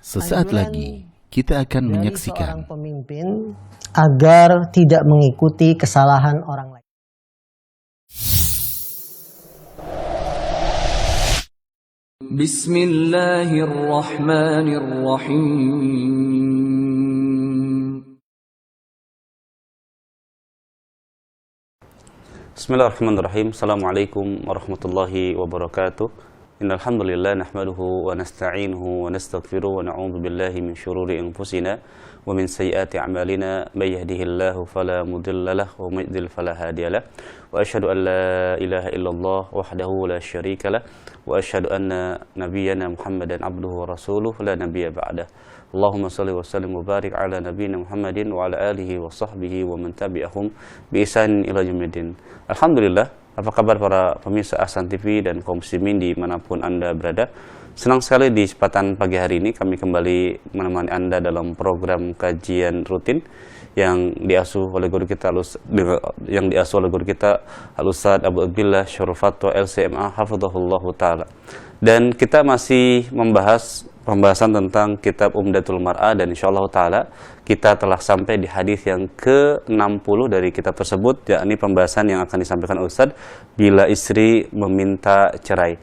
Sesaat lagi kita akan menyaksikan seorang pemimpin agar tidak mengikuti kesalahan orang lain. Bismillahirrahmanirrahim. Bismillahirrahmanirrahim. Assalamualaikum warahmatullahi wabarakatuh. Innal hamdalillah nahmaduhu wa nasta'inuhu wa nastaghfiruh wa na'udzu billahi min shururi anfusina wa min sayyiati a'malina may yahdihillahu fala mudilla lahu wa may yudlil fala hadiyalah. Wa asyhadu an la ilaha illallah wahdahu la syarika lah wa asyhadu anna nabiyyana Muhammadan abduhu wa rasuluh la nabiyya ba'dah. Allahumma shalli wa sallim wa barik ala nabiyyina Muhammadin wa ala alihi wa sahbihi wa man tabi'ahum bi ihsan ila yaumiddin. Alhamdulillah, apa kabar para pemirsa Ahsan TV dan kaum muslimin dimanapun Anda berada? Senang sekali di kesempatan pagi hari ini kami kembali menemani Anda dalam program kajian rutin yang diasuh oleh guru kita Al-Ustadz Abu Abdillah Syarul Fatwa LCMA hafizahullah taala. Dan kita masih membahas pembahasan tentang kitab Umdatul Mar'ah, dan insyaallah taala kita telah sampai di hadis yang ke-60 dari kitab tersebut, yakni pembahasan yang akan disampaikan Ustadz bila istri meminta cerai.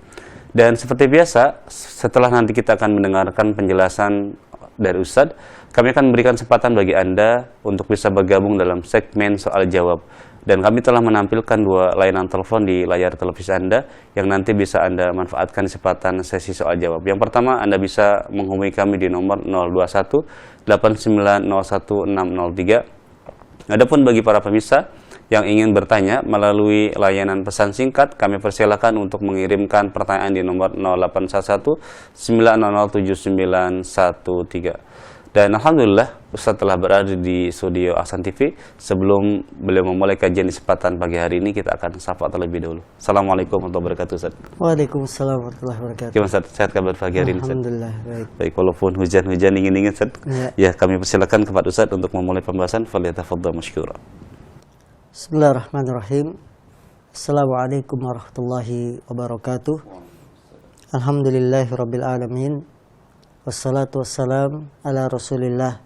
Dan seperti biasa, setelah nanti kita akan mendengarkan penjelasan dari Ustadz, kami akan memberikan kesempatan bagi Anda untuk bisa bergabung dalam segmen soal jawab. Dan kami telah menampilkan dua layanan telepon di layar televisi Anda yang nanti bisa Anda manfaatkan kesempatan sesi soal jawab. Yang pertama, Anda bisa menghubungi kami di nomor 021 8901 603. Adapun bagi para pemirsa yang ingin bertanya melalui layanan pesan singkat, kami persilakan untuk mengirimkan pertanyaan di nomor 0811 900 7913. Dan alhamdulillah Ustadz telah berada di studio Ahsan TV. Sebelum beliau memulai kajian di kesempatan pagi hari ini, kita akan sapa terlebih dahulu. Assalamualaikum warahmatullahi wabarakatuh, Ustadz. Waalaikumsalam warahmatullahi wabarakatuh. Gimana Ustadz? Sehat kabar pagi hari ini, Ustadz? Alhamdulillah, baik. Baik, walaupun hujan-hujan dingin-dingin, Ustadz. Ya, kami persilakan kepada Ustadz untuk memulai pembahasan. Falyatafaddal masykura. Bismillahirrahmanirrahim. Assalamualaikum warahmatullahi wabarakatuh. Alhamdulillahirabbil alamin. Wassalatu wassalam ala rasulillah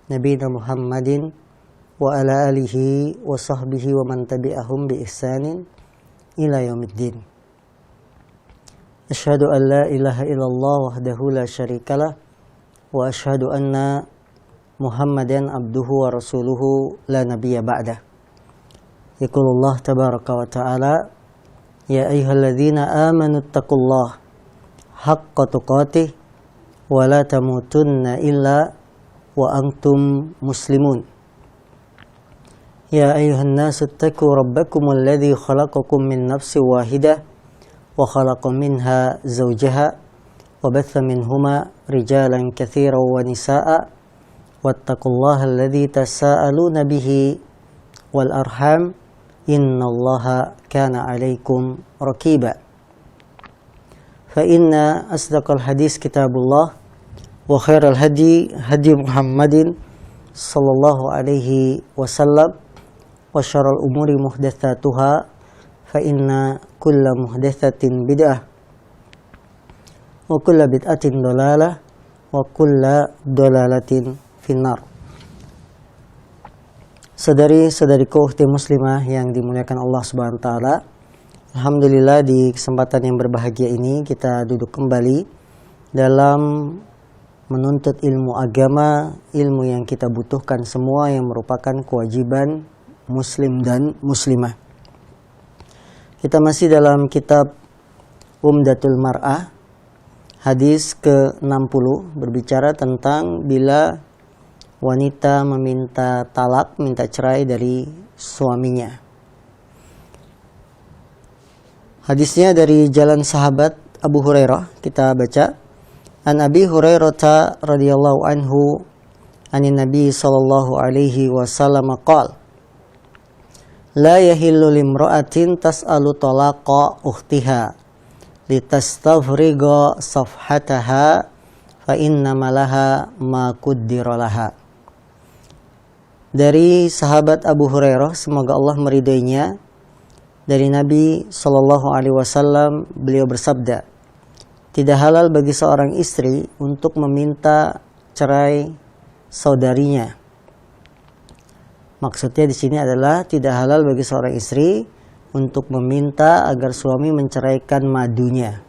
nabiyina Muhammadin wa ala alihi wa sahbihi wa man tabi'ahum bi ihsanin ila yaumiddin. Asyhadu an la ilaha illallah wahdahu la syarikalah wa asyhadu anna Muhammadan abduhu wa rasuluhu la nabiyya ba'dah. Yaqulullah tabaraka wa ta'ala, ya ayyuhalladzina amanu taqullaha haqqa tuqatih wa la tamutunna illa wa antum muslimun. Ya ayuhan nasu ittaqu rabbakum alladhi khalaqakum min nafsin wahidah wa khalaqa minha zawjaha wa batha minhuma rijalan katsiran wa nisaa'a wattaqullaha alladhi tasaaluna bihi wal arham innallaha kana 'alaikum raqiba. Fa inna asdaqal hadis kitabullah wa khairal hadi hadi Muhammadin sallallahu alaihi wasallam wa syarrul umuri muhdatsatuha fa inna kulla muhdatsatin bid'ah wa kulla bid'atin dhalalah wa kulla dhalalatin finnar. Saudari-saudariku ukhti muslimah yang dimuliakan Allah Subhanahu wa taala, alhamdulillah di kesempatan yang berbahagia ini kita duduk kembali dalam menuntut ilmu agama, ilmu yang kita butuhkan semua, yang merupakan kewajiban muslim dan muslimah. Kita masih dalam kitab Umdatul Mar'ah, hadis ke-60, berbicara tentang bila wanita meminta talak, minta cerai dari suaminya. Hadisnya dari jalan sahabat Abu Hurairah, kita baca. An Abi Hurairah radhiyallahu anhu anin Nabi sallallahu alaihi wasallam qala la yahillu limra'atin tas'alu talaqa ukhtiha litastafriga safhataha fa inna malaha ma qaddara laha. Dari sahabat Abu Hurairah, semoga Allah meridainya, dari Nabi sallallahu alaihi wasallam beliau bersabda, tidak halal bagi seorang istri untuk meminta cerai saudarinya. Maksudnya di sini adalah tidak halal bagi seorang istri untuk meminta agar suami menceraikan madunya,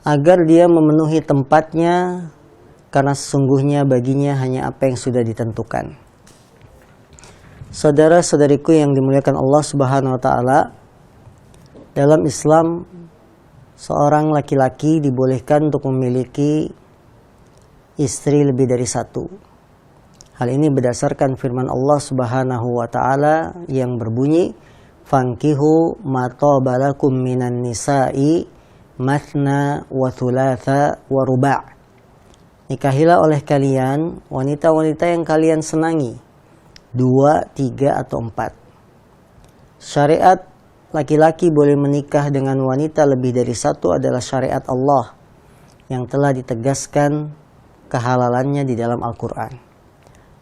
agar dia memenuhi tempatnya, karena sesungguhnya baginya hanya apa yang sudah ditentukan. Saudara-saudariku yang dimuliakan Allah Subhanahu wa taala, dalam Islam seorang laki-laki dibolehkan untuk memiliki istri lebih dari satu. Hal ini berdasarkan firman Allah Subhanahu wa taala yang berbunyi, "Fankihu ma taba lakum minan nisa'i mathna wa thulatha wa ruba'." Nikahilah oleh kalian wanita-wanita yang kalian senangi, 2, 3 atau 4. Syariat laki-laki boleh menikah dengan wanita lebih dari satu adalah syariat Allah yang telah ditegaskan kehalalannya di dalam Al-Quran.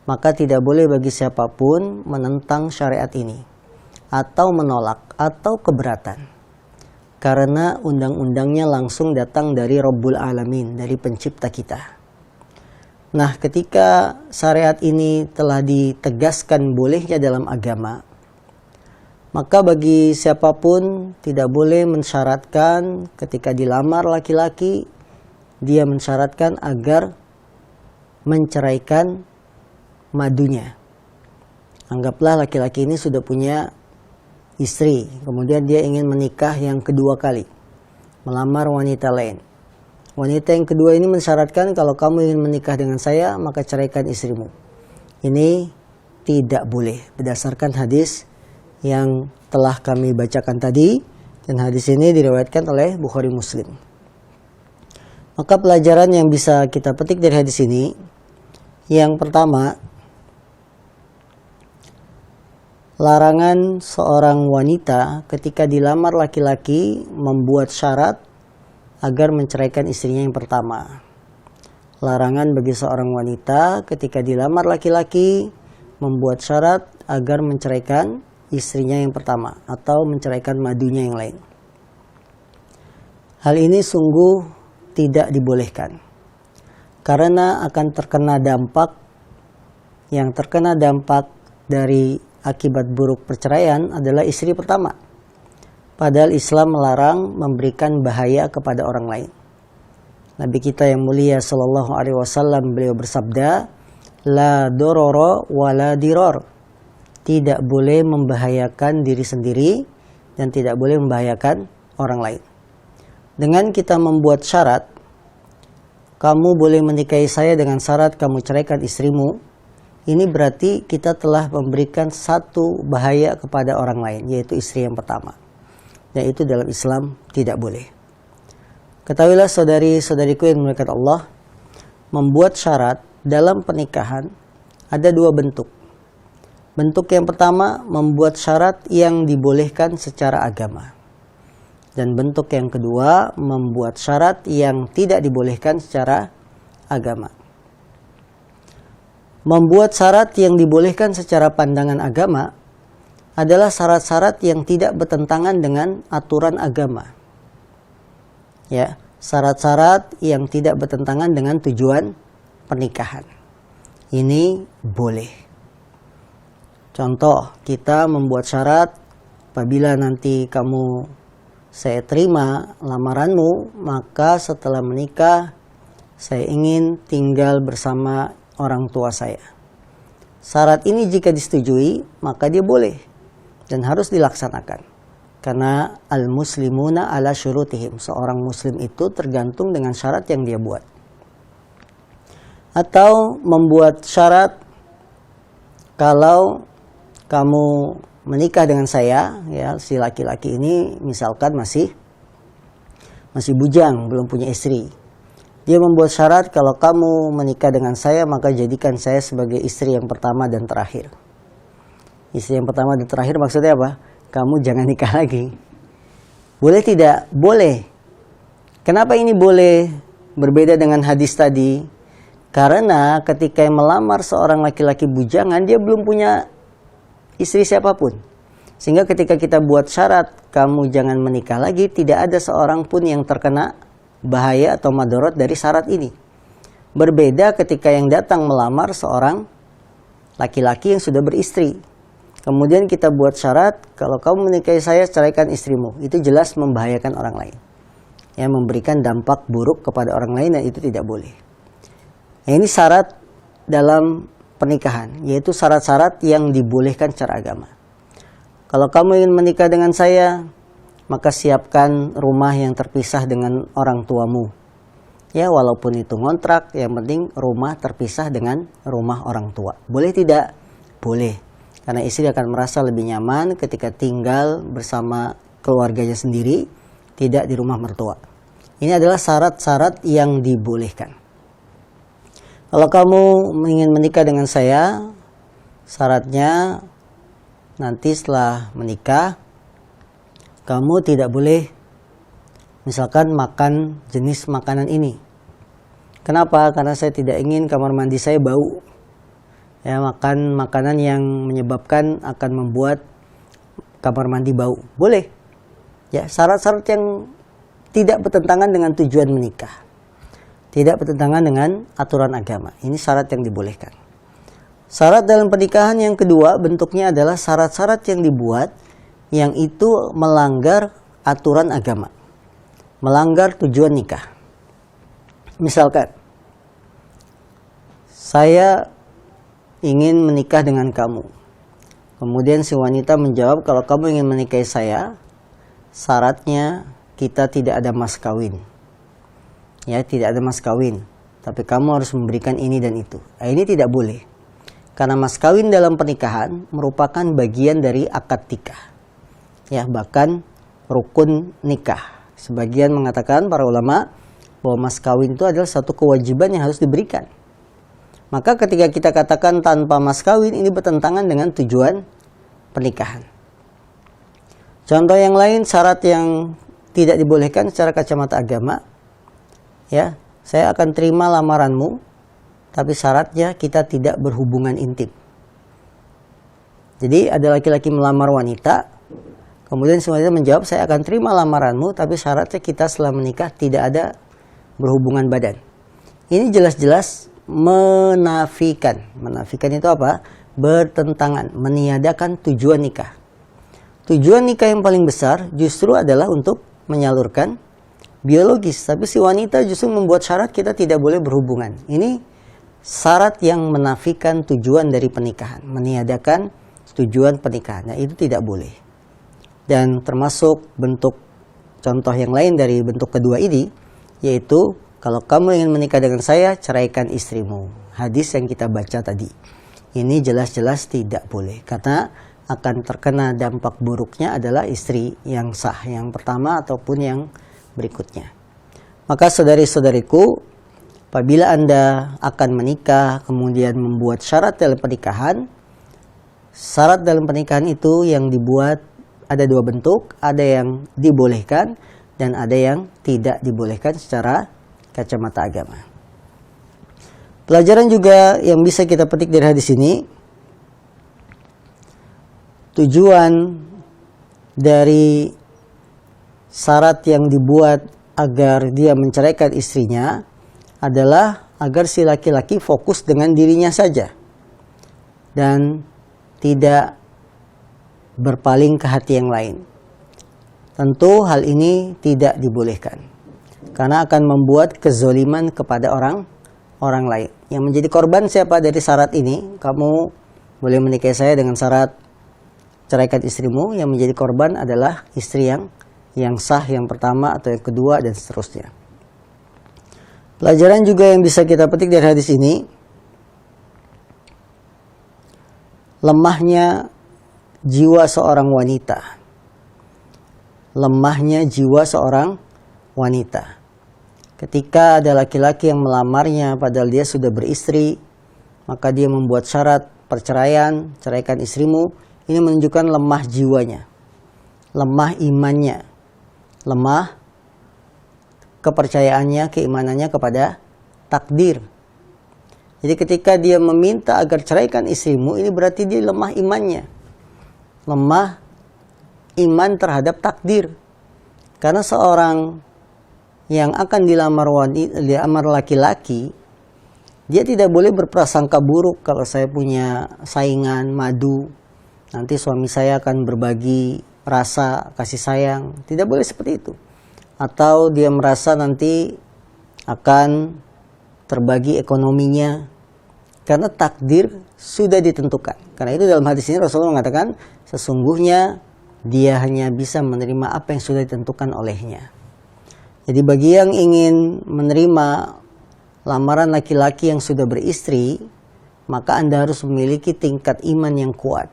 Maka tidak boleh bagi siapapun menentang syariat ini atau menolak atau keberatan, karena undang-undangnya langsung datang dari Rabbul Alamin, dari pencipta kita. Nah, ketika syariat ini telah ditegaskan bolehnya dalam agama, maka bagi siapapun tidak boleh mensyaratkan ketika dilamar laki-laki, dia mensyaratkan agar menceraikan madunya. Anggaplah laki-laki ini sudah punya istri, kemudian dia ingin menikah yang kedua kali, melamar wanita lain. Wanita yang kedua ini mensyaratkan, kalau kamu ingin menikah dengan saya, maka ceraikan istrimu. Ini tidak boleh berdasarkan hadis yang telah kami bacakan tadi, dan hadis ini diriwayatkan oleh Bukhari Muslim. Maka pelajaran yang bisa kita petik dari hadis ini, yang pertama, larangan seorang wanita ketika dilamar laki-laki membuat syarat agar menceraikan istrinya yang pertama. Larangan bagi seorang wanita ketika dilamar laki-laki membuat syarat agar menceraikan istrinya yang pertama atau menceraikan madunya yang lain. Hal ini sungguh tidak dibolehkan, karena akan terkena dampak. Yang terkena dampak dari akibat buruk perceraian adalah istri pertama. Padahal Islam melarang memberikan bahaya kepada orang lain. Nabi kita yang mulia sallallahu alaihi wasallam, beliau bersabda, "La dororo wa la diror." Tidak boleh membahayakan diri sendiri dan tidak boleh membahayakan orang lain. Dengan kita membuat syarat, kamu boleh menikahi saya dengan syarat kamu ceraikan istrimu, ini berarti kita telah memberikan satu bahaya kepada orang lain, yaitu istri yang pertama. Dan itu dalam Islam tidak boleh. Ketahuilah saudari-saudariku yang dimuliakan Allah, membuat syarat dalam pernikahan ada dua bentuk. Bentuk yang pertama, membuat syarat yang dibolehkan secara agama. Dan bentuk yang kedua, membuat syarat yang tidak dibolehkan secara agama. Membuat syarat yang dibolehkan secara pandangan agama adalah syarat-syarat yang tidak bertentangan dengan aturan agama. Ya, syarat-syarat yang tidak bertentangan dengan tujuan pernikahan. Ini boleh. Contoh, kita membuat syarat, apabila nanti saya terima lamaranmu, maka setelah menikah saya ingin tinggal bersama orang tua saya. Syarat ini jika disetujui, maka dia boleh dan harus dilaksanakan. Karena al-muslimuna ala syurutihim, seorang muslim itu tergantung dengan syarat yang dia buat. Atau membuat syarat, kalau kamu menikah dengan saya, ya, si laki-laki ini misalkan masih bujang, belum punya istri. Dia membuat syarat, kalau kamu menikah dengan saya, maka jadikan saya sebagai istri yang pertama dan terakhir. Istri yang pertama dan terakhir maksudnya apa? Kamu jangan nikah lagi. Boleh tidak? Boleh. Kenapa ini boleh? Berbeda dengan hadis tadi. Karena ketika melamar seorang laki-laki bujangan, dia belum punya istri siapapun. Sehingga ketika kita buat syarat, kamu jangan menikah lagi, tidak ada seorang pun yang terkena bahaya atau madorot dari syarat ini. Berbeda ketika yang datang melamar seorang laki-laki yang sudah beristri. Kemudian kita buat syarat, kalau kamu menikahi saya, ceraikan istrimu. Itu jelas membahayakan orang lain. Ya, memberikan dampak buruk kepada orang lain, dan itu tidak boleh. Nah, ini syarat dalam pernikahan, yaitu syarat-syarat yang dibolehkan secara agama. Kalau kamu ingin menikah dengan saya, maka siapkan rumah yang terpisah dengan orang tuamu. Ya, walaupun itu ngontrak, yang penting rumah terpisah dengan rumah orang tua. Boleh tidak? Boleh. Karena istri akan merasa lebih nyaman ketika tinggal bersama keluarganya sendiri, tidak di rumah mertua. Ini adalah syarat-syarat yang dibolehkan. Kalau kamu ingin menikah dengan saya, syaratnya nanti setelah menikah, kamu tidak boleh misalkan makan jenis makanan ini. Kenapa? Karena saya tidak ingin kamar mandi saya bau. Ya, makan makanan yang menyebabkan akan membuat kamar mandi bau. Boleh. Ya, syarat-syarat yang tidak bertentangan dengan tujuan menikah. Tidak bertentangan dengan aturan agama. Ini syarat yang dibolehkan. Syarat dalam pernikahan yang kedua bentuknya adalah syarat-syarat yang dibuat yang itu melanggar aturan agama. Melanggar tujuan nikah. Misalkan, saya ingin menikah dengan kamu. Kemudian si wanita menjawab, kalau kamu ingin menikahi saya, syaratnya kita tidak ada mas kawin. Ya, tidak ada mas kawin. Tapi kamu harus memberikan ini dan itu. Nah, ini tidak boleh. Karena mas kawin dalam pernikahan merupakan bagian dari akad nikah. Ya, bahkan rukun nikah. Sebagian mengatakan para ulama bahwa mas kawin itu adalah satu kewajiban yang harus diberikan. Maka ketika kita katakan tanpa mas kawin, ini bertentangan dengan tujuan pernikahan. Contoh yang lain, syarat yang tidak dibolehkan secara kacamata agama. Ya, saya akan terima lamaranmu, tapi syaratnya kita tidak berhubungan intim. Jadi ada laki-laki melamar wanita, kemudian si wanita menjawab, saya akan terima lamaranmu, tapi syaratnya kita setelah menikah tidak ada berhubungan badan. Ini jelas-jelas menafikan. Menafikan itu apa? Bertentangan, meniadakan tujuan nikah. Tujuan nikah yang paling besar justru adalah untuk menyalurkan biologis. Tapi si wanita justru membuat syarat kita tidak boleh berhubungan. Ini syarat yang menafikan tujuan dari pernikahan. Meniadakan tujuan pernikahan. Nah, itu tidak boleh. Dan termasuk bentuk contoh yang lain dari bentuk kedua ini, yaitu kalau kamu ingin menikah dengan saya, ceraikan istrimu. Hadis yang kita baca tadi. Ini jelas-jelas tidak boleh. Karena akan terkena dampak buruknya adalah istri yang sah. Yang pertama ataupun yang berikutnya. Maka saudari-saudariku, apabila Anda akan menikah, kemudian membuat syarat dalam pernikahan, syarat dalam pernikahan itu yang dibuat ada dua bentuk, ada yang dibolehkan dan ada yang tidak dibolehkan secara kacamata agama. Pelajaran juga yang bisa kita petik dari hadis ini, tujuan dari syarat yang dibuat agar dia menceraikan istrinya adalah agar si laki-laki fokus dengan dirinya saja dan tidak berpaling ke hati yang lain. Tentu hal ini tidak dibolehkan karena akan membuat kezoliman kepada orang lain. Yang menjadi korban siapa dari syarat ini? Kamu boleh menikahi saya dengan syarat ceraikan istrimu. Yang menjadi korban adalah istri yang sah, yang pertama atau yang kedua dan seterusnya. Pelajaran juga yang bisa kita petik dari hadis ini, lemahnya jiwa seorang wanita. Lemahnya jiwa seorang wanita. Ketika ada laki-laki yang melamarnya padahal dia sudah beristri, maka dia membuat syarat perceraian, ceraikan istrimu. Ini menunjukkan lemah jiwanya, lemah imannya, lemah kepercayaannya, keimanannya kepada takdir. Jadi ketika dia meminta agar ceraikan istrimu, ini berarti dia lemah imannya. Lemah iman terhadap takdir. Karena seorang yang akan dilamar laki-laki, dia tidak boleh berprasangka buruk kalau saya punya saingan madu, nanti suami saya akan berbagi rasa kasih sayang. Tidak boleh seperti itu. Atau dia merasa nanti akan terbagi ekonominya, karena takdir sudah ditentukan. Karena itu dalam hadis ini Rasulullah mengatakan sesungguhnya dia hanya bisa menerima apa yang sudah ditentukan olehnya. Jadi bagi yang ingin menerima lamaran laki-laki yang sudah beristri, maka Anda harus memiliki tingkat iman yang kuat.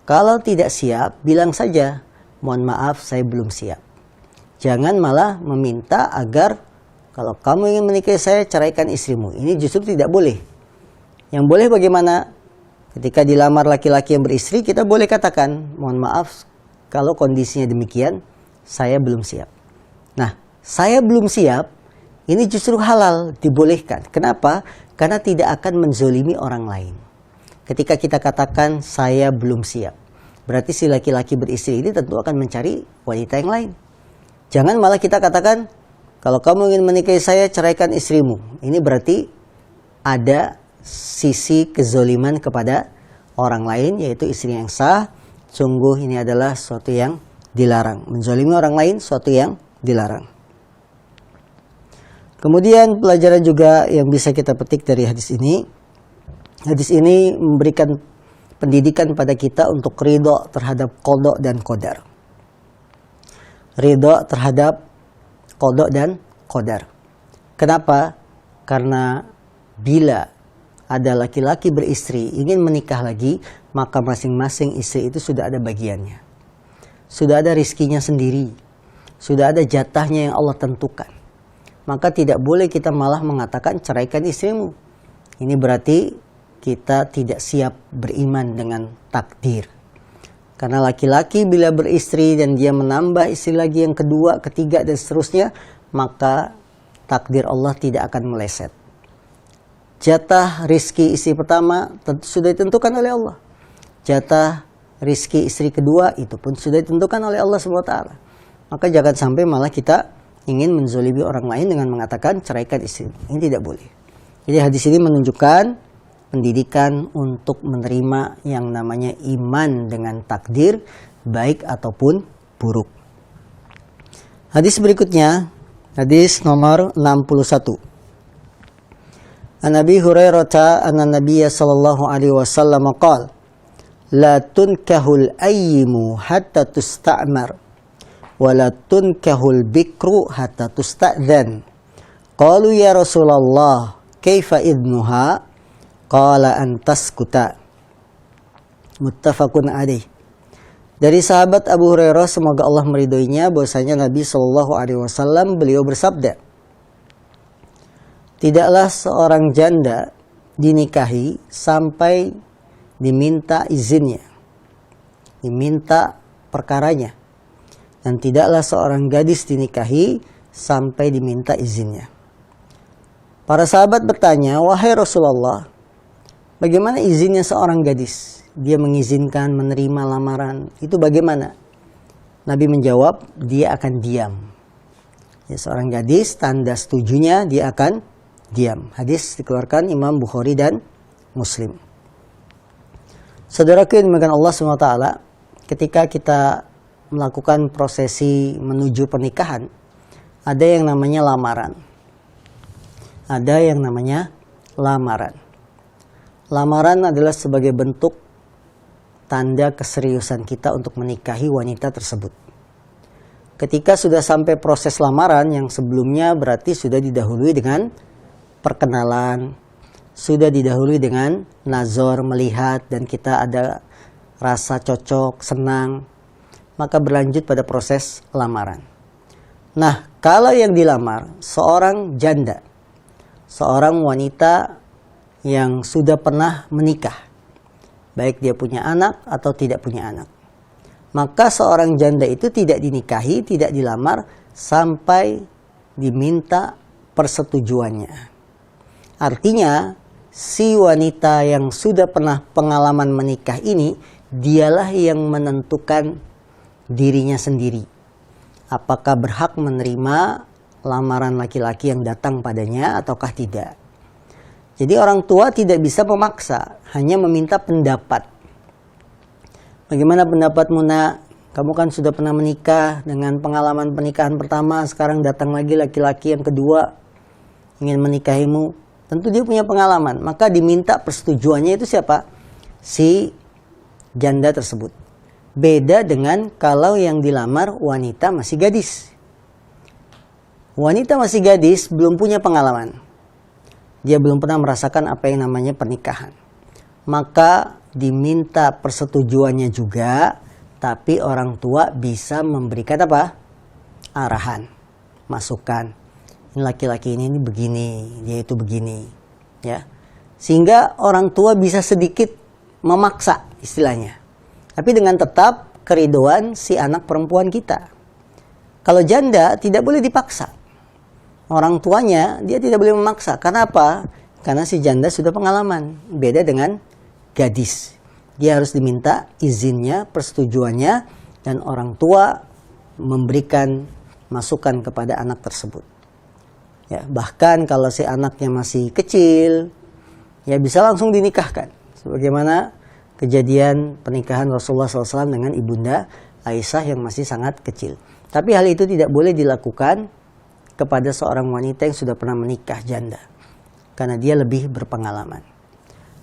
Kalau tidak siap, bilang saja, mohon maaf saya belum siap. Jangan malah meminta agar kalau kamu ingin menikahi saya, ceraikan istrimu. Ini justru tidak boleh. Yang boleh bagaimana? Ketika dilamar laki-laki yang beristri, kita boleh katakan, mohon maaf kalau kondisinya demikian, saya belum siap. Nah, saya belum siap, ini justru halal, dibolehkan. Kenapa? Karena tidak akan menzolimi orang lain. Ketika kita katakan, saya belum siap, berarti si laki-laki beristri ini tentu akan mencari wanita yang lain. Jangan malah kita katakan, kalau kamu ingin menikahi saya, ceraikan istrimu. Ini berarti ada sisi kezoliman kepada orang lain, yaitu istri yang sah. Sungguh ini adalah sesuatu yang dilarang. Menzolimi orang lain, sesuatu yang dilarang. Kemudian pelajaran juga yang bisa kita petik dari hadis ini. Hadis ini memberikan pendidikan pada kita untuk ridho terhadap qada dan qadar. Ridho terhadap qada dan qadar. Kenapa? Karena bila ada laki-laki beristri ingin menikah lagi, maka masing-masing istri itu sudah ada bagiannya. Sudah ada rizkinya sendiri. Sudah ada jatahnya yang Allah tentukan. Maka tidak boleh kita malah mengatakan ceraikan istrimu. Ini berarti kita tidak siap beriman dengan takdir. Karena laki-laki bila beristri dan dia menambah istri lagi yang kedua, ketiga dan seterusnya, maka takdir Allah tidak akan meleset. Jatah rizki istri pertama sudah ditentukan oleh Allah. Jatah rizki istri kedua itu pun sudah ditentukan oleh Allah SWT. Maka jangan sampai malah kita ingin menzolimi orang lain dengan mengatakan ceraikan istri. Ini tidak boleh. Jadi hadis ini menunjukkan pendidikan untuk menerima yang namanya iman dengan takdir, baik ataupun buruk. Hadis berikutnya, hadis nomor 61. An Abi Hurairah anna Nabiyya sallallahu alaihi wasallam qala la tunkahul ayyimu hatta tusta'mar wa la tunkahul bikru hatta tusta'dzan. Qalu ya Rasulullah kaifa idnuha? Qala an taskuta. Muttafaqun alaih. Dari sahabat Abu Hurairah, semoga Allah meridhoinya, bahwasanya Nabi sallallahu alaihi wasallam beliau bersabda, tidaklah seorang janda dinikahi sampai diminta izinnya, diminta perkaranya. Dan tidaklah seorang gadis dinikahi sampai diminta izinnya. Para sahabat bertanya, wahai Rasulullah, bagaimana izinnya seorang gadis? Dia mengizinkan menerima lamaran, itu bagaimana? Nabi menjawab, dia akan diam. Ya, seorang gadis, tanda setujunya dia akan diam. Hadis dikeluarkan Imam Bukhari dan Muslim. Saudaraku yang dimuliakan Allah SWT, ketika kita melakukan prosesi menuju pernikahan, ada yang namanya lamaran. Ada yang namanya lamaran. Lamaran adalah sebagai bentuk tanda keseriusan kita untuk menikahi wanita tersebut. Ketika sudah sampai proses lamaran yang sebelumnya berarti sudah didahului dengan perkenalan, sudah didahului dengan nazar, melihat, dan kita ada rasa cocok, senang, maka berlanjut pada proses lamaran. Nah, kalau yang dilamar seorang janda, seorang wanita yang sudah pernah menikah, baik dia punya anak atau tidak punya anak, maka seorang janda itu tidak dinikahi, tidak dilamar sampai diminta persetujuannya. Artinya, si wanita yang sudah pernah pengalaman menikah ini, dialah yang menentukan dirinya sendiri. Apakah berhak menerima lamaran laki-laki yang datang padanya ataukah tidak. Jadi orang tua tidak bisa memaksa, hanya meminta pendapat. Bagaimana pendapatmu nak? Kamu kan sudah pernah menikah dengan pengalaman pernikahan pertama, sekarang datang lagi laki-laki yang kedua ingin menikahimu. Tentu dia punya pengalaman, maka diminta persetujuannya itu siapa? Si janda tersebut. Beda dengan kalau yang dilamar wanita masih gadis. Wanita masih gadis belum punya pengalaman. Dia belum pernah merasakan apa yang namanya pernikahan. Maka diminta persetujuannya juga, tapi orang tua bisa memberikan apa? Arahan, masukan. Ini laki-laki ini begini, dia itu begini, ya. Sehingga orang tua bisa sedikit memaksa istilahnya. Tapi dengan tetap keridoan si anak perempuan kita. Kalau janda tidak boleh dipaksa. Orang tuanya dia tidak boleh memaksa. Karena apa? Karena si janda sudah pengalaman. Beda dengan gadis. Dia harus diminta izinnya, persetujuannya, dan orang tua memberikan masukan kepada anak tersebut. Ya, bahkan kalau si anaknya masih kecil, ya bisa langsung dinikahkan. Sebagaimana kejadian pernikahan Rasulullah SAW dengan ibunda Aisyah yang masih sangat kecil. Tapi hal itu tidak boleh dilakukan kepada seorang wanita yang sudah pernah menikah janda. Karena dia lebih berpengalaman.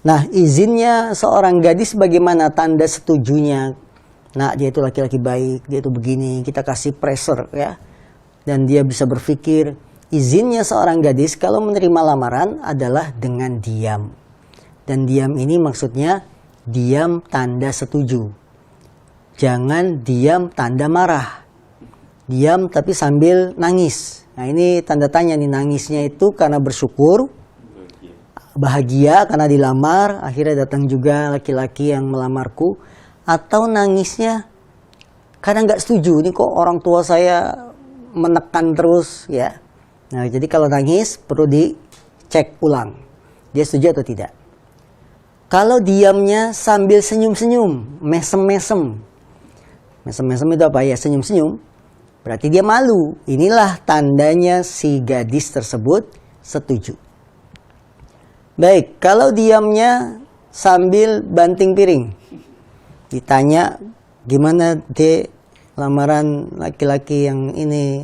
Nah, izinnya seorang gadis bagaimana tanda setujunya? Nah, dia itu laki-laki baik, dia itu begini, kita kasih pressure ya. Dan dia bisa berpikir, izinnya seorang gadis kalau menerima lamaran adalah dengan diam. Dan diam ini maksudnya diam tanda setuju. Jangan diam tanda marah. Diam tapi sambil nangis. Nah, ini tanda tanya nih, nangisnya itu karena bersyukur, bahagia karena dilamar, akhirnya datang juga laki-laki yang melamarku, atau nangisnya karena nggak setuju, ini kok orang tua saya menekan terus ya. Nah, jadi kalau nangis perlu dicek ulang, dia setuju atau tidak. Kalau diamnya sambil senyum-senyum, mesem-mesem. Mesem-mesem itu apa ya? Senyum-senyum. Berarti dia malu. Inilah tandanya si gadis tersebut setuju. Baik, kalau diamnya sambil banting piring. Ditanya, gimana dek lamaran laki-laki yang ini?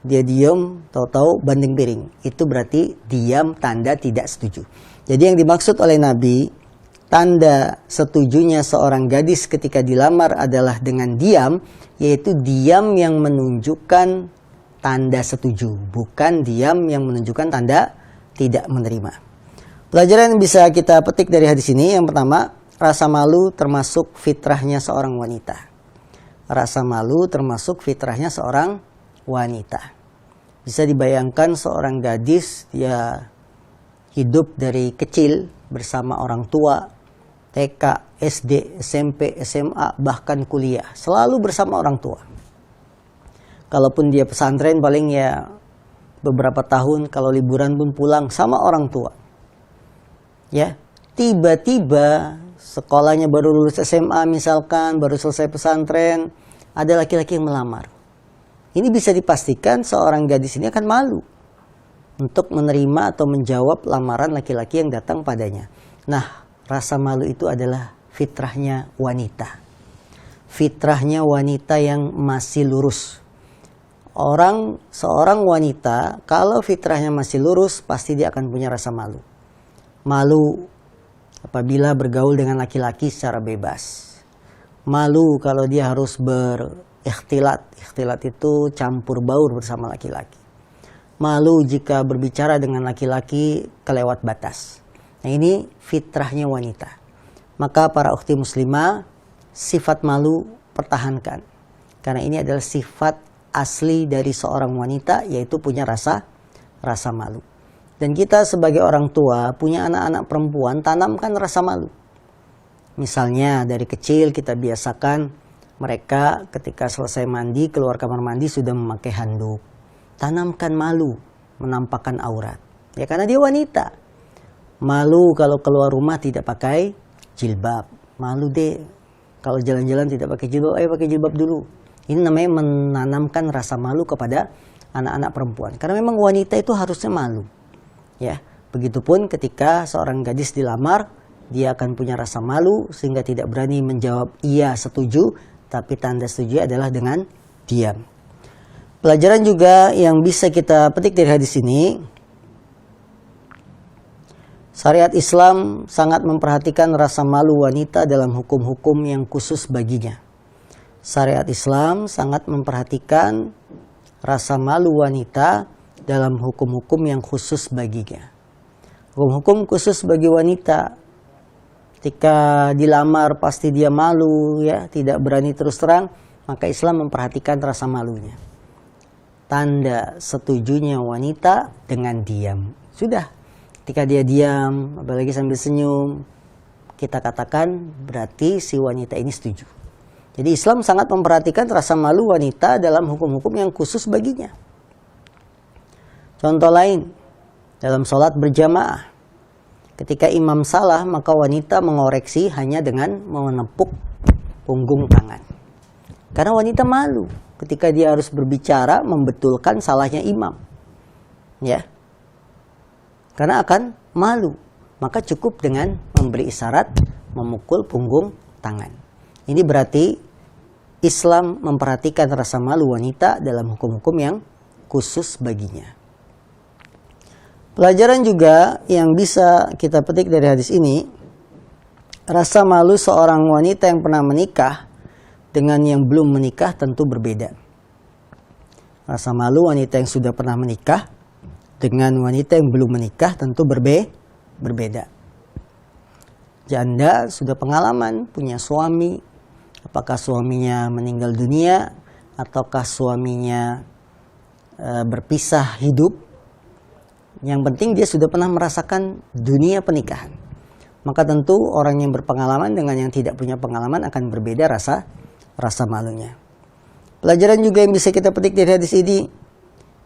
Dia diam, tahu-tahu banting piring. Itu berarti diam tanda tidak setuju. Jadi yang dimaksud oleh Nabi, tanda setujunya seorang gadis ketika dilamar adalah dengan diam, yaitu diam yang menunjukkan tanda setuju, bukan diam yang menunjukkan tanda tidak menerima. Pelajaran yang bisa kita petik dari hadis ini, yang pertama, rasa malu termasuk fitrahnya seorang wanita. Rasa malu termasuk fitrahnya seorang wanita. Bisa dibayangkan seorang gadis, dia hidup dari kecil bersama orang tua, TK, SD, SMP, SMA, bahkan kuliah. Selalu bersama orang tua. Kalaupun dia pesantren paling ya beberapa tahun, kalau liburan pun pulang sama orang tua. Ya, tiba-tiba sekolahnya baru lulus SMA misalkan, baru selesai pesantren, ada laki-laki yang melamar. Ini bisa dipastikan seorang gadis ini akan malu untuk menerima atau menjawab lamaran laki-laki yang datang padanya. Nah, rasa malu itu adalah fitrahnya wanita. Fitrahnya wanita yang masih lurus. Seorang wanita, kalau fitrahnya masih lurus, pasti dia akan punya rasa malu. Malu apabila bergaul dengan laki-laki secara bebas. Malu kalau dia harus berikhtilat. Ikhtilat itu campur baur bersama laki-laki. Malu jika berbicara dengan laki-laki kelewat batas. Nah, ini fitrahnya wanita. Maka para ukhti muslimah, sifat malu pertahankan. Karena ini adalah sifat asli dari seorang wanita, yaitu punya rasa malu. Dan kita sebagai orang tua, punya anak-anak perempuan, tanamkan rasa malu. Misalnya dari kecil kita biasakan mereka ketika selesai mandi, keluar kamar mandi sudah memakai handuk. Tanamkan malu, menampakkan aurat. Ya, karena dia wanita. Malu kalau keluar rumah tidak pakai jilbab. Malu deh kalau jalan-jalan tidak pakai jilbab, ayo pakai jilbab dulu. Ini namanya menanamkan rasa malu kepada anak-anak perempuan. Karena memang wanita itu harusnya malu. Ya, begitupun ketika seorang gadis dilamar, dia akan punya rasa malu sehingga tidak berani menjawab iya setuju, tapi tanda setuju adalah dengan diam. Pelajaran juga yang bisa kita petik dari hadis ini, syariat Islam sangat memperhatikan rasa malu wanita dalam hukum-hukum yang khusus baginya. Syariat Islam sangat memperhatikan rasa malu wanita dalam hukum-hukum yang khusus baginya. Hukum-hukum khusus bagi wanita, ketika dilamar pasti dia malu, ya, tidak berani terus terang, maka Islam memperhatikan rasa malunya. Tanda setujunya wanita dengan diam. Sudah, ketika dia diam, apalagi sambil senyum, kita katakan berarti si wanita ini setuju. Jadi Islam sangat memperhatikan rasa malu wanita dalam hukum-hukum yang khusus baginya. Contoh lain, dalam sholat berjamaah, ketika imam salah, maka wanita mengoreksi hanya dengan menepuk punggung tangan. Karena wanita malu ketika dia harus berbicara membetulkan salahnya imam. Ya. Karena akan malu, maka cukup dengan memberi isyarat memukul punggung tangan. Ini berarti Islam memperhatikan rasa malu wanita dalam hukum-hukum yang khusus baginya. Pelajaran juga yang bisa kita petik dari hadis ini, rasa malu seorang wanita yang pernah menikah dengan yang belum menikah tentu berbeda. Rasa malu wanita yang sudah pernah menikah dengan wanita yang belum menikah tentu berbeda. Janda sudah pengalaman, punya suami, apakah suaminya meninggal dunia ataukah suaminya berpisah hidup. Yang penting dia sudah pernah merasakan dunia pernikahan. Maka tentu orang yang berpengalaman dengan yang tidak punya pengalaman akan berbeda rasa malunya. Pelajaran juga yang bisa kita petik dari hadis ini,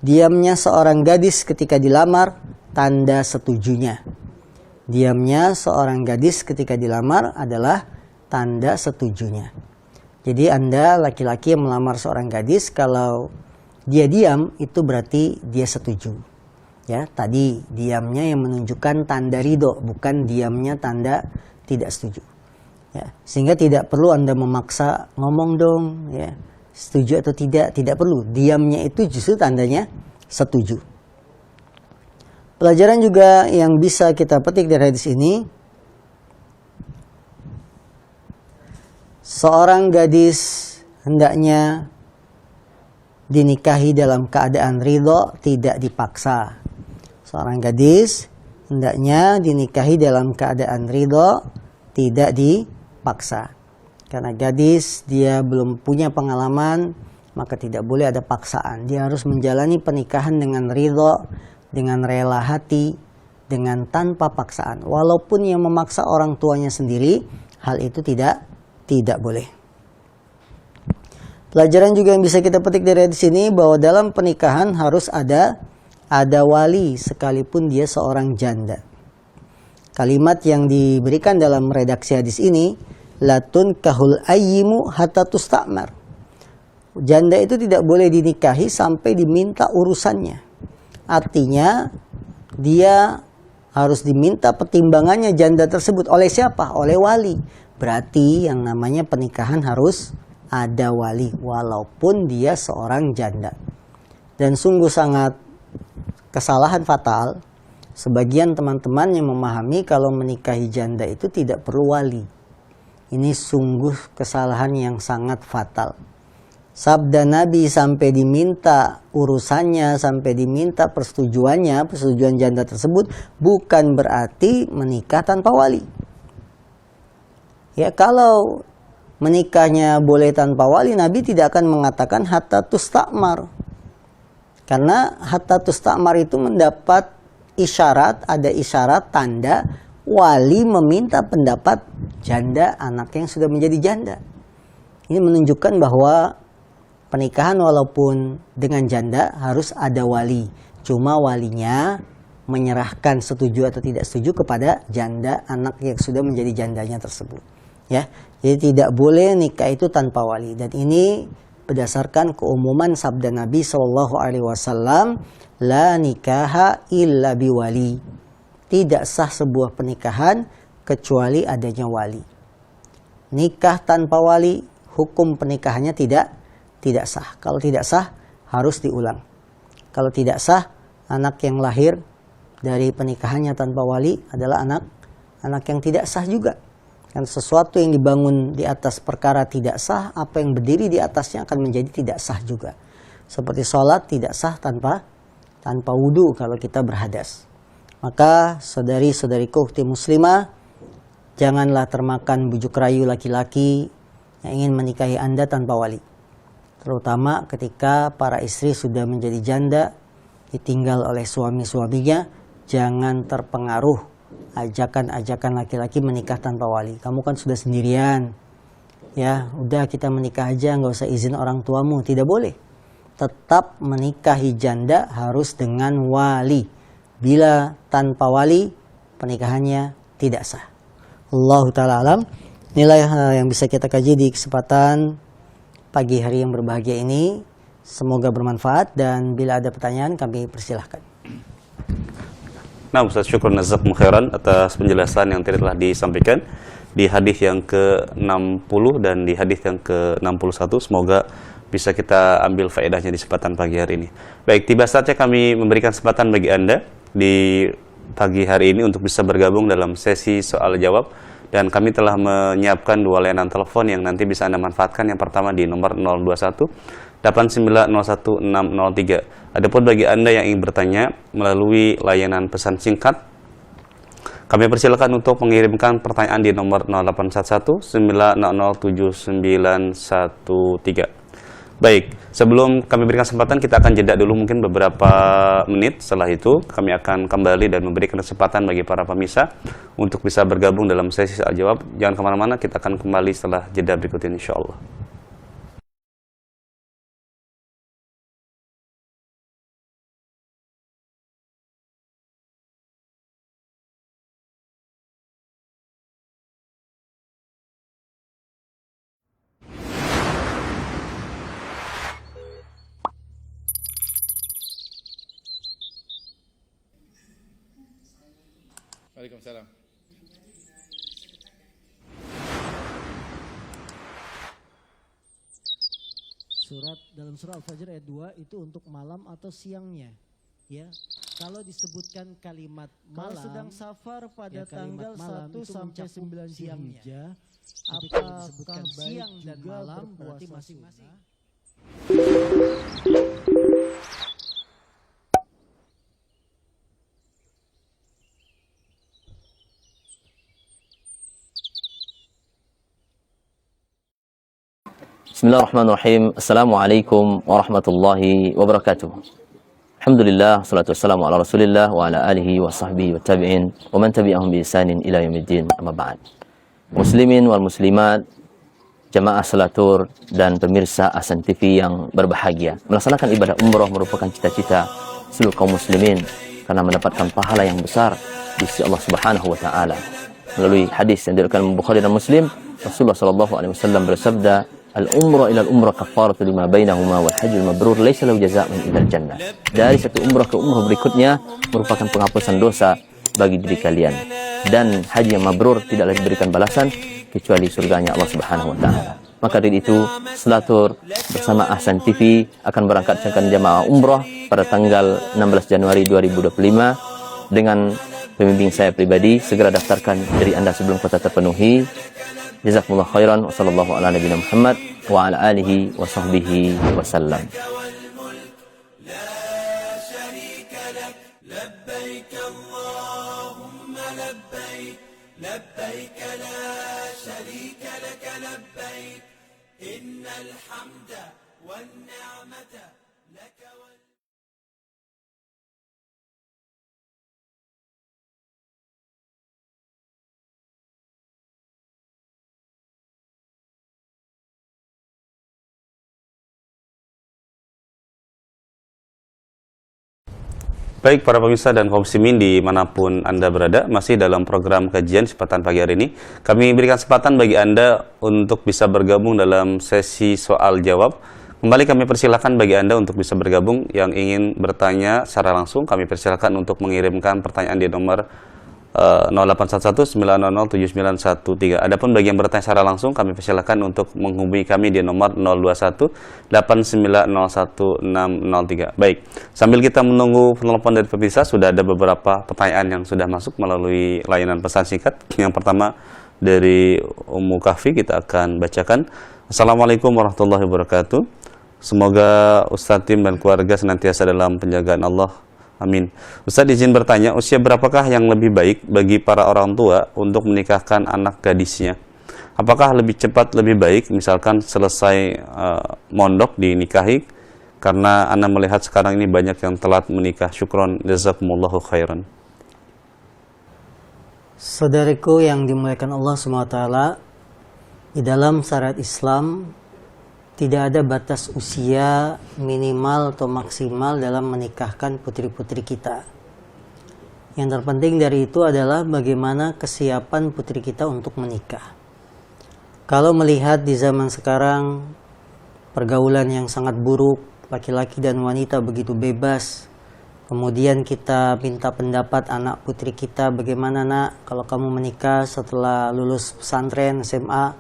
diamnya seorang gadis ketika dilamar, tanda setujunya. Diamnya seorang gadis ketika dilamar adalah tanda setujunya. Jadi Anda laki-laki yang melamar seorang gadis, kalau dia diam itu berarti dia setuju. Ya, tadi diamnya yang menunjukkan tanda ridho, bukan diamnya tanda tidak setuju. Ya, sehingga tidak perlu Anda memaksa ngomong dong, ya, setuju atau tidak perlu. Diamnya itu justru tandanya setuju. Pelajaran juga yang bisa kita petik dari hadis ini, seorang gadis hendaknya dinikahi dalam keadaan ridho, tidak dipaksa. Seorang gadis hendaknya dinikahi dalam keadaan ridho, tidak dipaksa. Karena gadis dia belum punya pengalaman, maka tidak boleh ada paksaan. Dia harus menjalani pernikahan dengan ridho, dengan rela hati, dengan tanpa paksaan. Walaupun yang memaksa orang tuanya sendiri, hal itu tidak boleh. Pelajaran juga yang bisa kita petik dari sini, bahwa dalam pernikahan harus ada wali sekalipun dia seorang janda. Kalimat yang diberikan dalam redaksi hadis ini, latun kahul ayyimu hatta tustamar. Janda itu tidak boleh dinikahi sampai diminta urusannya. Artinya dia harus diminta pertimbangannya janda tersebut oleh siapa? Oleh wali. Berarti yang namanya pernikahan harus ada wali walaupun dia seorang janda. Dan sungguh sangat kesalahan fatal sebagian teman-teman yang memahami kalau menikahi janda itu tidak perlu wali. Ini sungguh kesalahan yang sangat fatal. Sabda Nabi sampai diminta urusannya, sampai diminta persetujuan janda tersebut, bukan berarti menikah tanpa wali. Ya, kalau menikahnya boleh tanpa wali, Nabi tidak akan mengatakan hatta tustamar. Karena hatta tustamar itu mendapat isyarat, ada isyarat tanda wali meminta pendapat janda, anak yang sudah menjadi janda. Ini menunjukkan bahwa pernikahan walaupun dengan janda harus ada wali. Cuma walinya menyerahkan setuju atau tidak setuju kepada janda, anak yang sudah menjadi jandanya tersebut. Ya, jadi tidak boleh nikah itu tanpa wali. Dan ini berdasarkan keumuman sabda Nabi Shallallahu Alaihi Wasallam, la nikaha illa biwali. Tidak sah sebuah pernikahan kecuali adanya wali. Nikah tanpa wali, hukum pernikahannya tidak sah. Kalau tidak sah, harus diulang. Kalau tidak sah, anak yang lahir dari pernikahannya tanpa wali adalah anak yang tidak sah juga. Dan sesuatu yang dibangun di atas perkara tidak sah, apa yang berdiri di atasnya akan menjadi tidak sah juga. Seperti sholat tidak sah tanpa wudu kalau kita berhadas. Maka saudari-saudariku ukhti muslimah, janganlah termakan bujuk rayu laki-laki yang ingin menikahi Anda tanpa wali. Terutama ketika para istri sudah menjadi janda, ditinggal oleh suami-suaminya, jangan terpengaruh ajakan-ajakan laki-laki menikah tanpa wali. Kamu kan sudah sendirian, ya udah kita menikah aja, nggak usah izin orang tuamu. Tidak boleh. Tetap menikahi janda harus dengan wali. Bila tanpa wali, pernikahannya tidak sah. Allahu ta'ala alam. Inilah yang bisa kita kaji di kesempatan pagi hari yang berbahagia ini. Semoga bermanfaat, dan bila ada pertanyaan kami persilahkan. Nah, Ustaz, syukur jazakum khairan atas penjelasan yang tadi telah disampaikan di hadis yang ke-60 dan di hadis yang ke-61. Semoga bisa kita ambil faedahnya di kesempatan pagi hari ini. Baik, tiba saatnya kami memberikan kesempatan bagi Anda di pagi hari ini untuk bisa bergabung dalam sesi soal jawab, dan kami telah menyiapkan 2 layanan telepon yang nanti bisa Anda manfaatkan. Yang pertama di nomor 021 8901603. Adapun bagi Anda yang ingin bertanya melalui layanan pesan singkat, kami persilakan untuk mengirimkan pertanyaan di nomor 0811 9007913. Baik, sebelum kami berikan kesempatan, kita akan jeda dulu mungkin beberapa menit. Setelah itu kami akan kembali dan memberikan kesempatan bagi para pemirsa untuk bisa bergabung dalam sesi soal jawab. Jangan kemana-mana, kita akan kembali setelah jeda berikut ini insyaallah. Waalaikumsalam. Dalam surah Al-Fajr ayat 2 itu untuk malam atau siangnya, ya. Kalau disebutkan kalimat malam, kalau sedang safar pada ya, tanggal 1 sampai 9 Zulhijjah, apakah siang dan malam berarti masing-masing? Bismillahirrahmanirrahim. Assalamualaikum warahmatullahi wabarakatuh. Alhamdulillah, salatu wassalamu ala rasulillah wa ala alihi wa sahbihi wa tabi'in wa man tabi'ahum bi ihsanin ila yaumiddin, amma ba'd. Muslimin wal muslimat, jamaah salatur dan pemirsa Ahsan TV yang berbahagia, melaksanakan ibadah umroh merupakan cita-cita seluruh kaum muslimin karena mendapatkan pahala yang besar di sisi Allah Subhanahu wa taala. Melalui hadis yang diriwayatkan Bukhari dan Muslim, Rasulullah sallallahu alaihi wasallam bersabda, al-umrah ila al-umrah kafaratu lima bainahuma wal hajjul mabrur laisa lahu jazaa'un illa al-jannah. Dari satu umrah ke umrah berikutnya merupakan penghapusan dosa bagi diri kalian, dan haji yang mabrur tidaklah diberikan balasan kecuali surganya Allah Subhanahu wa taala. Maka dari itu, Selatur bersama Ahsan TV akan berangkatkan jamaah umrah pada tanggal 16 Januari 2025 dengan pembimbing saya pribadi. Segera daftarkan diri Anda sebelum kuota terpenuhi. Jazakumullah khairan wa sallallahu ala nabiyina Muhammad wa ala alihi wa sahbihi wasallam. Baik para pemirsa dan kaum muslimin dimanapun Anda berada, masih dalam program kajian kesempatan pagi hari ini. Kami berikan kesempatan bagi Anda untuk bisa bergabung dalam sesi soal jawab. Kembali kami persilakan bagi Anda untuk bisa bergabung. Yang ingin bertanya secara langsung, kami persilakan untuk mengirimkan pertanyaan di nomor 0811-900-7913. Adapun bagi yang bertanya secara langsung, kami persilakan untuk menghubungi kami di nomor 021-8901-603. Baik, sambil kita menunggu penelpon dari pemirsa, sudah ada beberapa pertanyaan yang sudah masuk melalui layanan pesan singkat. Yang pertama dari Ummu Kahfi, kita akan bacakan. Assalamualaikum warahmatullahi wabarakatuh. Semoga Ustadz, tim dan keluarga senantiasa dalam penjagaan Allah. Amin. Ustadz izin bertanya, usia berapakah yang lebih baik bagi para orang tua untuk menikahkan anak gadisnya? Apakah lebih cepat lebih baik, misalkan selesai mondok dinikahi? Karena Anda melihat sekarang ini banyak yang telat menikah. Syukron, jazakumullahu khairan. Saudariku yang dimuliakan Allah SWT, di dalam syariat Islam tidak ada batas usia minimal atau maksimal dalam menikahkan putri-putri kita. Yang terpenting dari itu adalah bagaimana kesiapan putri kita untuk menikah. Kalau melihat di zaman sekarang pergaulan yang sangat buruk, laki-laki dan wanita begitu bebas, kemudian kita minta pendapat anak putri kita, bagaimana nak kalau kamu menikah setelah lulus pesantren, SMA,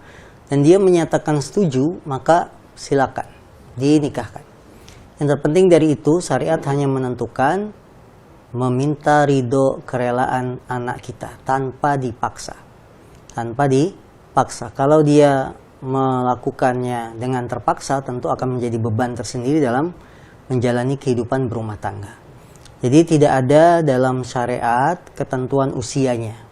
dan dia menyatakan setuju, maka silakan dinikahkan. Yang terpenting dari itu, syariat hanya menentukan meminta ridho kerelaan anak kita tanpa dipaksa. Tanpa dipaksa. Kalau dia melakukannya dengan terpaksa, tentu akan menjadi beban tersendiri dalam menjalani kehidupan berumah tangga. Jadi tidak ada dalam syariat ketentuan usianya.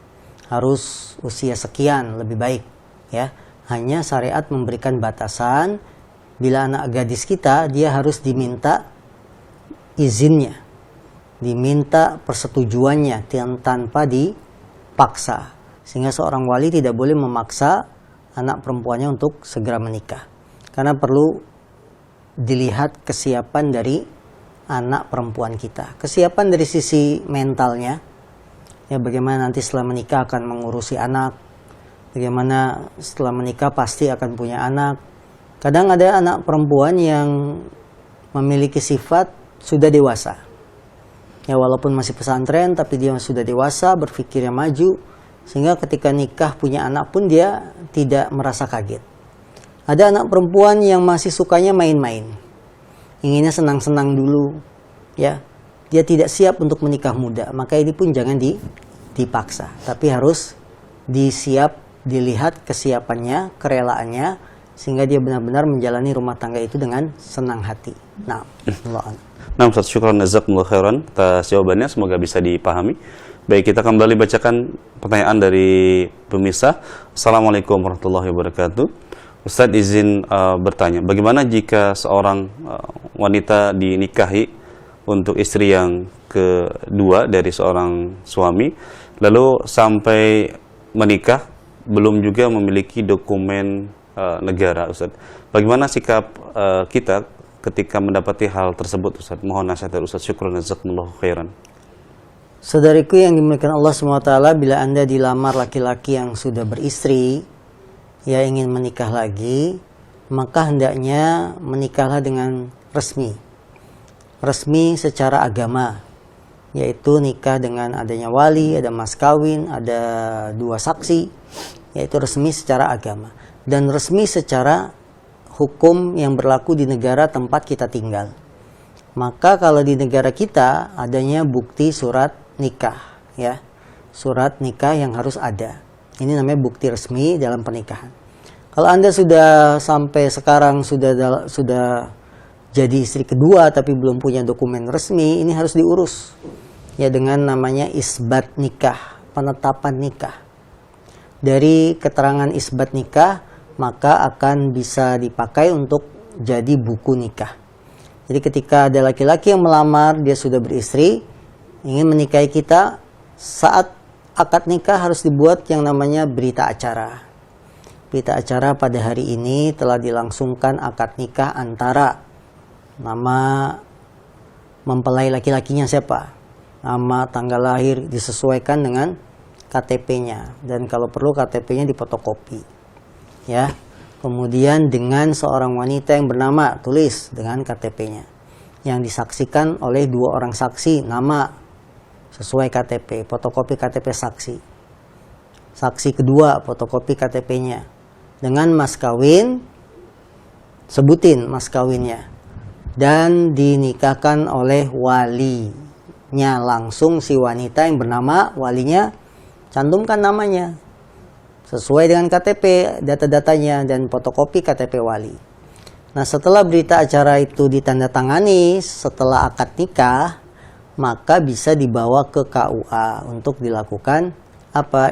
Harus usia sekian lebih baik, ya. Hanya syariat memberikan batasan. Bila anak gadis kita, dia harus diminta izinnya, diminta persetujuannya tanpa dipaksa. Sehingga seorang wali tidak boleh memaksa anak perempuannya untuk segera menikah. Karena perlu dilihat kesiapan dari anak perempuan kita. Kesiapan dari sisi mentalnya, ya bagaimana nanti setelah menikah akan mengurusi anak, bagaimana setelah menikah pasti akan punya anak. Kadang ada anak perempuan yang memiliki sifat sudah dewasa. Ya walaupun masih pesantren, tapi dia sudah dewasa, berpikirnya maju. Sehingga ketika nikah punya anak pun dia tidak merasa kaget. Ada anak perempuan yang masih sukanya main-main. Inginnya senang-senang dulu. Ya, dia tidak siap untuk menikah muda. Maka ini pun jangan dipaksa. Tapi harus dilihat kesiapannya, kerelaannya, sehingga dia benar-benar menjalani rumah tangga itu dengan senang hati. Nah, Ustaz, syukran jazakumullahu khairan atas jawabannya, semoga bisa dipahami. Baik, kita kembali bacakan pertanyaan dari pemirsa. Assalamualaikum warahmatullahi wabarakatuh. Ustaz izin bertanya, bagaimana jika seorang wanita dinikahi untuk istri yang kedua dari seorang suami, lalu sampai menikah belum juga memiliki dokumen negara, Ustaz. Bagaimana sikap kita ketika mendapati hal tersebut, Ustaz? Mohon nasihat dari Ustaz. Syukran jazakumullahu khairan. Saudariku yang dimuliakan Allah SWT, bila Anda dilamar laki-laki yang sudah beristri, ya ingin menikah lagi, maka hendaknya menikahlah dengan resmi. Resmi secara agama, yaitu nikah dengan adanya wali, ada mas kawin, ada dua saksi, yaitu resmi secara agama. Dan resmi secara hukum yang berlaku di negara tempat kita tinggal. Maka kalau di negara kita adanya bukti surat nikah, ya, surat nikah yang harus ada. Ini namanya bukti resmi dalam pernikahan. Kalau Anda sudah sampai sekarang sudah jadi istri kedua tapi belum punya dokumen resmi, ini harus diurus, ya, dengan namanya isbat nikah, penetapan nikah. Dari keterangan isbat nikah maka akan bisa dipakai untuk jadi buku nikah. Jadi ketika ada laki-laki yang melamar, dia sudah beristri, ingin menikahi kita, saat akad nikah harus dibuat yang namanya berita acara. Berita acara pada hari ini telah dilangsungkan akad nikah antara nama mempelai laki-lakinya siapa, nama, tanggal lahir disesuaikan dengan KTP-nya, dan kalau perlu KTP-nya difotokopi. Ya, kemudian dengan seorang wanita yang bernama, tulis dengan KTP-nya, yang disaksikan oleh 2 orang saksi, nama sesuai KTP, fotokopi KTP saksi. Saksi kedua, fotokopi KTP-nya. Dengan mas kawin, sebutin mas kawinnya. Dan dinikahkan oleh walinya langsung, si wanita yang bernama, walinya cantumkan namanya sesuai dengan KTP, data-datanya, dan fotokopi KTP wali. Nah, setelah berita acara itu ditandatangani, setelah akad nikah, maka bisa dibawa ke KUA untuk dilakukan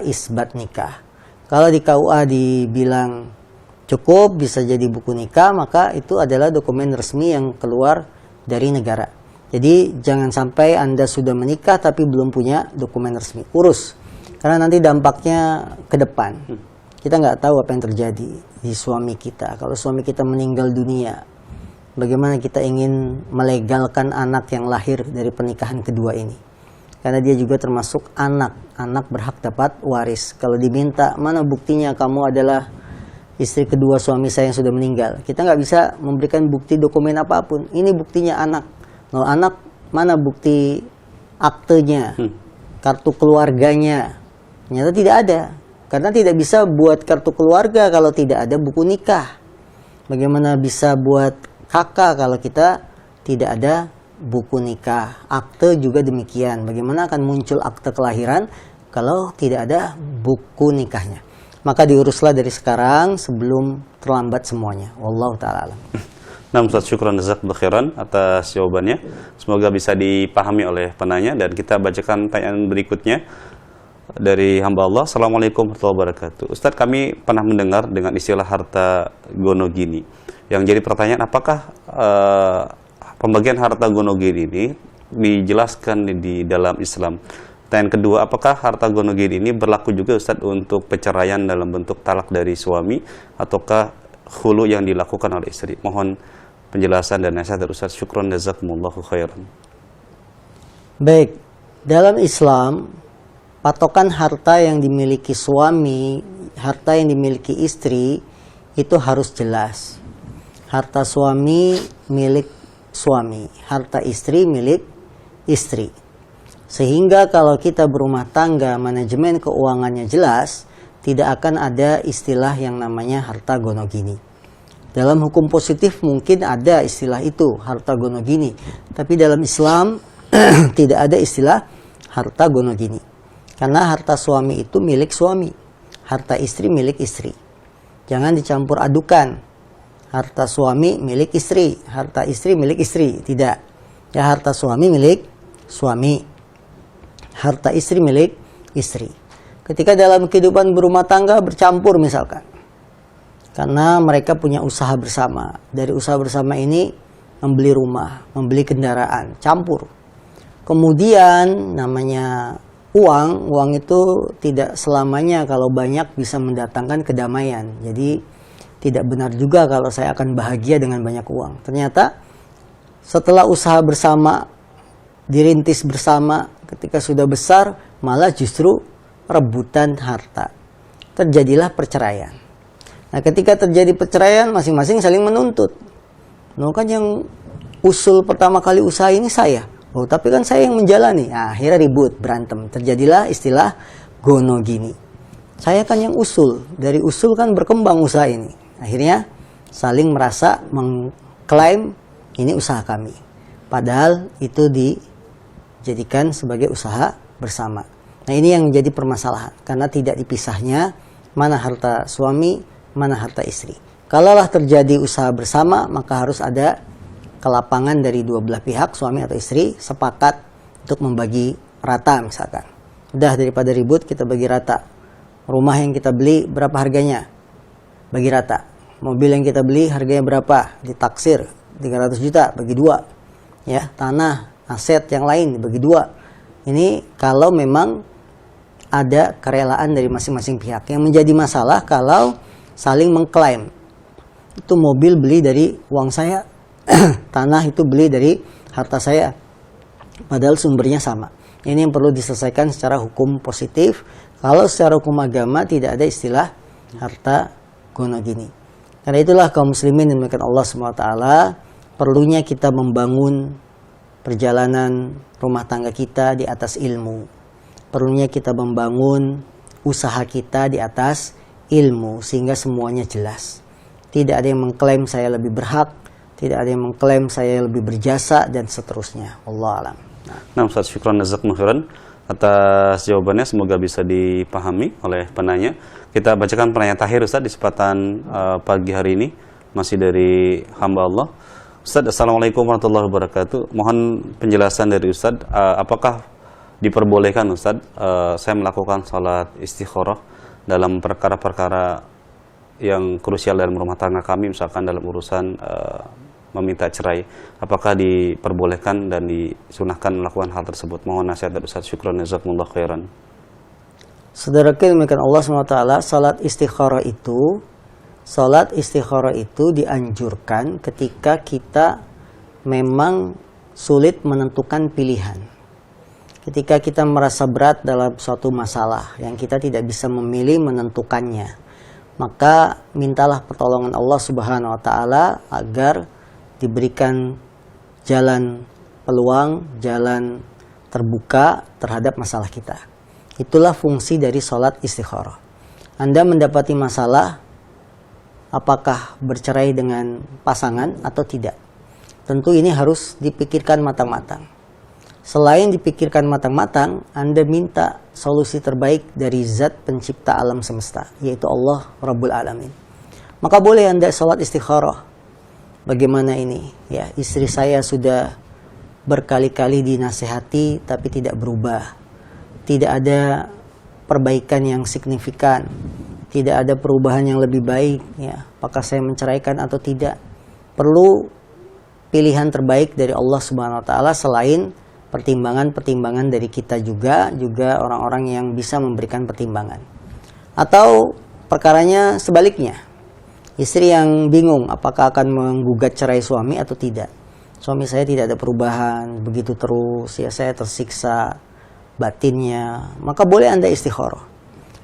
isbat nikah. Kalau di KUA dibilang cukup, bisa jadi buku nikah, maka itu adalah dokumen resmi yang keluar dari negara. Jadi jangan sampai Anda sudah menikah tapi belum punya dokumen resmi. Urus, karena nanti dampaknya ke depan. Kita nggak tahu apa yang terjadi di suami kita. Kalau suami kita meninggal dunia, bagaimana kita ingin melegalkan anak yang lahir dari pernikahan kedua ini? Karena dia juga termasuk anak berhak dapat waris. Kalau diminta, mana buktinya kamu adalah istri kedua suami saya yang sudah meninggal? Kita nggak bisa memberikan bukti dokumen apapun. Ini buktinya anak. Kalau anak, mana bukti aktenya, kartu keluarganya? Ternyata tidak ada. Karena tidak bisa buat kartu keluarga kalau tidak ada buku nikah. Bagaimana bisa buat kakak kalau kita tidak ada buku nikah? Akte juga demikian. Bagaimana akan muncul akte kelahiran kalau tidak ada buku nikahnya? Maka diuruslah dari sekarang sebelum terlambat semuanya. Wallahu ta'ala alam. Nah, Ustaz, syukran jazakallahu khairan atas jawabannya. Semoga bisa dipahami oleh penanya, dan kita bacakan pertanyaan berikutnya dari hamba Allah. Assalamualaikum warahmatullahi wabarakatuh. Ustaz, kami pernah mendengar dengan istilah harta gono gini. Yang jadi pertanyaan, apakah pembagian harta gono gini ini dijelaskan di dalam Islam? Dan kedua, apakah harta gono gini ini berlaku juga, Ustaz, untuk perceraian dalam bentuk talak dari suami, ataukah khulu yang dilakukan oleh istri? Mohon penjelasan dan nasihat dari Ustaz. Syukran jazakumullahu khairan. Baik, dalam Islam, patokan harta yang dimiliki suami, harta yang dimiliki istri, itu harus jelas. Harta suami milik suami, harta istri milik istri. Sehingga kalau kita berumah tangga, manajemen keuangannya jelas, tidak akan ada istilah yang namanya harta gono gini. Dalam hukum positif mungkin ada istilah itu, harta gono gini. Tapi dalam Islam tidak ada istilah harta gono gini. Karena harta suami itu milik suami, harta istri milik istri. Jangan dicampur adukan. Harta suami milik istri, harta istri milik istri. Tidak. Ya, harta suami milik suami, harta istri milik istri. Ketika dalam kehidupan berumah tangga bercampur misalkan, karena mereka punya usaha bersama. Dari usaha bersama ini membeli rumah, membeli kendaraan, campur. Kemudian namanya uang itu tidak selamanya kalau banyak bisa mendatangkan kedamaian. Jadi tidak benar juga kalau saya akan bahagia dengan banyak uang. Ternyata setelah usaha bersama, dirintis bersama, ketika sudah besar malah justru rebutan harta. Terjadilah perceraian. Nah, ketika terjadi perceraian, masing-masing saling menuntut. Nah, kan yang usul pertama kali usaha ini saya. Oh, tapi kan saya yang menjalani. Nah, akhirnya ribut, berantem. Terjadilah istilah gono gini. Saya kan yang usul. Dari usul kan berkembang usaha ini. Akhirnya saling merasa mengklaim ini usaha kami. Padahal itu dijadikan sebagai usaha bersama. Nah, ini yang menjadi permasalahan. Karena tidak dipisahnya mana harta suami, mana harta istri. Kalaulah terjadi usaha bersama, maka harus ada kelapangan dari dua belah pihak, suami atau istri, sepakat untuk membagi rata misalkan. Udah, daripada ribut, kita bagi rata. Rumah yang kita beli berapa harganya? Bagi rata. Mobil yang kita beli harganya berapa? Ditaksir 300 juta, bagi dua. Ya, tanah, aset yang lain bagi dua. Ini kalau memang ada kerelaan dari masing-masing pihak. Yang menjadi masalah kalau saling mengklaim. Itu mobil beli dari uang saya, tanah itu beli dari harta saya. Padahal sumbernya sama. Ini yang perlu diselesaikan secara hukum positif. Kalau secara hukum agama tidak ada istilah harta gono gini. Karena itulah kaum muslimin yang dimuliakan Allah SWT, perlunya kita membangun perjalanan rumah tangga kita di atas ilmu. Perlunya kita membangun usaha kita di atas ilmu sehingga semuanya jelas. Tidak ada yang mengklaim saya lebih berhak, tidak ada yang mengklaim saya lebih berjasa, dan seterusnya. Allah alam. Nah, Ustaz, syukran jazakumullah khairan atas jawabannya, semoga bisa dipahami oleh penanya. Kita bacakan penanya terakhir, Ustaz, di kesempatan pagi hari ini, masih dari hamba Allah. Ustaz, Assalamualaikum warahmatullahi wabarakatuh. Mohon penjelasan dari Ustaz, apakah diperbolehkan, Ustaz, saya melakukan salat istikharah dalam perkara-perkara yang krusial dalam rumah tangga kami, misalkan dalam urusan meminta cerai, apakah diperbolehkan dan disunahkan melakukan hal tersebut? Mohon nasihat dari Ustaz. Syukran jazakumullah khairan. Saudara demikian Allah SWT, salat istikharah itu dianjurkan ketika kita memang sulit menentukan pilihan. Ketika kita merasa berat dalam suatu masalah yang kita tidak bisa memilih menentukannya, maka mintalah pertolongan Allah Subhanahu wa taala agar diberikan jalan peluang, jalan terbuka terhadap masalah kita. Itulah fungsi dari sholat istikharah. Anda mendapati masalah, apakah bercerai dengan pasangan atau tidak? Tentu ini harus dipikirkan matang-matang. Selain dipikirkan matang-matang, Anda minta solusi terbaik dari zat pencipta alam semesta, yaitu Allah Rabbul Alamin. Maka boleh Anda sholat istikharah. Bagaimana ini? Ya, istri saya sudah berkali-kali dinasihati tapi tidak berubah. Tidak ada perbaikan yang signifikan. Tidak ada perubahan yang lebih baik. Ya, apakah saya menceraikan atau tidak? Perlu pilihan terbaik dari Allah Subhanahu wa taala selain pertimbangan-pertimbangan dari kita juga orang-orang yang bisa memberikan pertimbangan. Atau perkaranya sebaliknya. Istri yang bingung apakah akan menggugat cerai suami atau tidak. Suami saya tidak ada perubahan, begitu terus, ya saya tersiksa batinnya. Maka boleh Anda istikharah.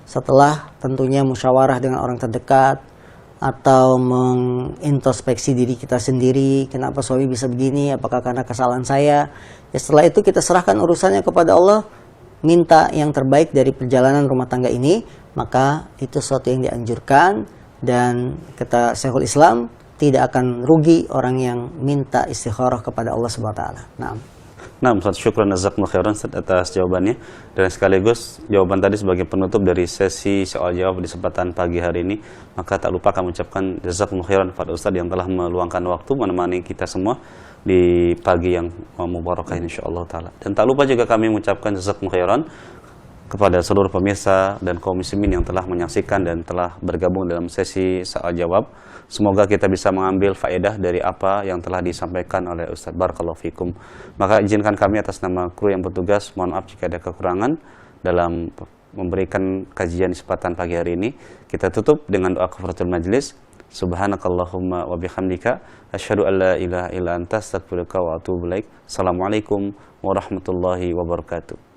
Setelah tentunya musyawarah dengan orang terdekat, atau mengintrospeksi diri kita sendiri, kenapa suami bisa begini, apakah karena kesalahan saya. Ya setelah itu kita serahkan urusannya kepada Allah, minta yang terbaik dari perjalanan rumah tangga ini, maka itu sesuatu yang dianjurkan. Dan kata Syekhul Islam, tidak akan rugi orang yang minta istikharah kepada Allah Subhanahu wa taala. Nah, Ustaz, syukran jazakumullah khairan atas jawabannya, dan sekaligus jawaban tadi sebagai penutup dari sesi soal jawab di kesempatan pagi hari ini. Maka tak lupa kami ucapkan jazakumullah khairan kepada Ustaz yang telah meluangkan waktu menemani kita semua di pagi yang mubarakah insyaallah taala. Dan tak lupa juga kami mengucapkan jazakumullah khairan kepada seluruh pemirsa dan kaum muslimin yang telah menyaksikan dan telah bergabung dalam sesi soal jawab. Semoga kita bisa mengambil faedah dari apa yang telah disampaikan oleh Ustaz. Barakallahu fikum. Maka izinkan kami atas nama kru yang bertugas, mohon maaf jika ada kekurangan dalam memberikan kajian di kesempatan pagi hari ini. Kita tutup dengan doa kafaratul majlis. Subhanakallahumma wa bihamdika asyhadu an la ilaha illa anta astaghfiruka wa atubu ilaik. Assalamualaikum warahmatullahi wabarakatuh.